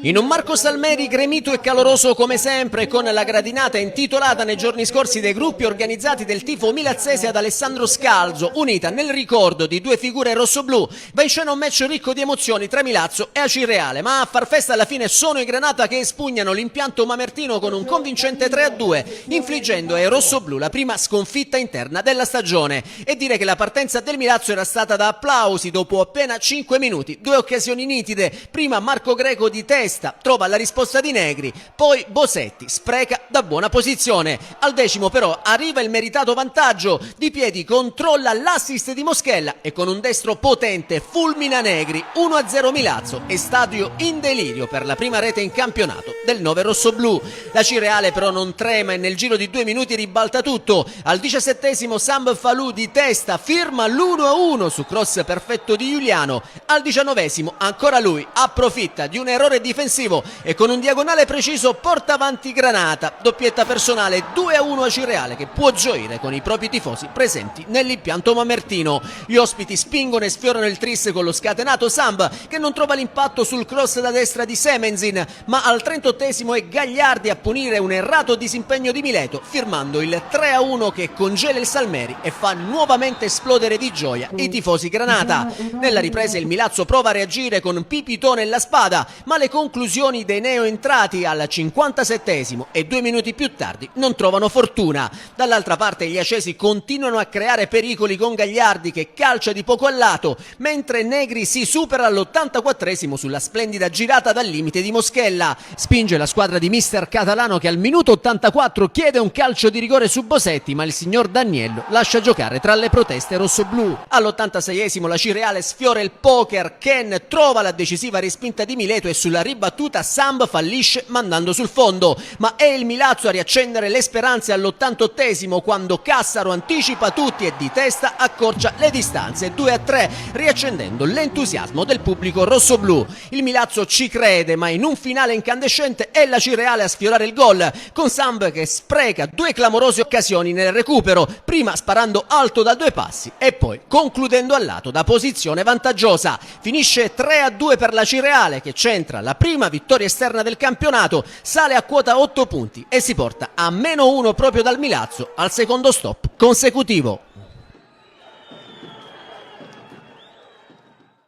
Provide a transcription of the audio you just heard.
In un Marco Salmeri gremito e caloroso come sempre, con la gradinata intitolata nei giorni scorsi dai gruppi organizzati del tifo milazzese ad Alessandro Scalzo, unita nel ricordo di due figure rossoblù, va in scena un match ricco di emozioni tra Milazzo e Acireale, ma a far festa alla fine sono i Granata che espugnano l'impianto mamertino con un convincente 3-2, infliggendo ai rossoblù la prima sconfitta interna della stagione. E dire che la partenza del Milazzo era stata da applausi dopo appena 5 minuti, due occasioni nitide, prima Marco Greco di testa trova la risposta di Negri, poi Bosetti spreca da buona posizione. Al decimo però arriva il meritato vantaggio, di piedi controlla l'assist di Moschella e con un destro potente fulmina Negri. 1-0 Milazzo e stadio in delirio per la prima rete in campionato del 9 rossoblù. La Cireale però non trema e nel giro di 2 minuti ribalta tutto. Al 17esimo Samb Falù di testa firma l'1-1 su cross perfetto di Giuliano. Al 19esimo ancora lui approfitta di un errore difensivo e con un diagonale preciso porta avanti Granata. Doppietta personale 2-1 a Cireale, che può gioire con i propri tifosi presenti nell'impianto mamertino. Gli ospiti spingono e sfiorano il tris con lo scatenato Samb, che non trova l'impatto sul cross da destra di Semenzin, ma al 38esimo è Gagliardi a punire un errato disimpegno di Mileto, firmando il 3-1 che congela il Salmeri e fa nuovamente esplodere di gioia i tifosi Granata. Nella ripresa il Milazzo prova a reagire con Pipitone e la spada, ma le conclusioni dei neoentrati al 57esimo e 2 minuti più tardi non trovano fortuna. Dall'altra parte gli acesi continuano a creare pericoli con Gagliardi che calcia di poco a lato, mentre Negri si supera all'84esimo sulla splendida girata dal limite di Moschella. Spinge la squadra di mister Catalano, che al minuto 84 chiede un calcio di rigore su Bosetti, ma il signor Daniello lascia giocare tra le proteste rossoblù. All'86esimo la Cireale sfiora il poker, Ken trova la decisiva respinta di Mileto e sulla ribattuta Samb fallisce mandando sul fondo, ma è il Milazzo a riaccendere le speranze all'88esimo quando Cassaro anticipa tutti e di testa accorcia le distanze 2-3, riaccendendo l'entusiasmo del pubblico rossoblù. Il Milazzo ci crede, ma in un finale incandescente è la Cireale a sfiorare il gol, con Samb che spreca due clamorose occasioni nel recupero, prima sparando alto da 2 passi e poi concludendo a lato da posizione vantaggiosa. Finisce 3-2 per la Cireale, che centra la prima vittoria esterna del campionato, sale a quota 8 punti e si porta a -1 proprio dal Milazzo al secondo stop consecutivo.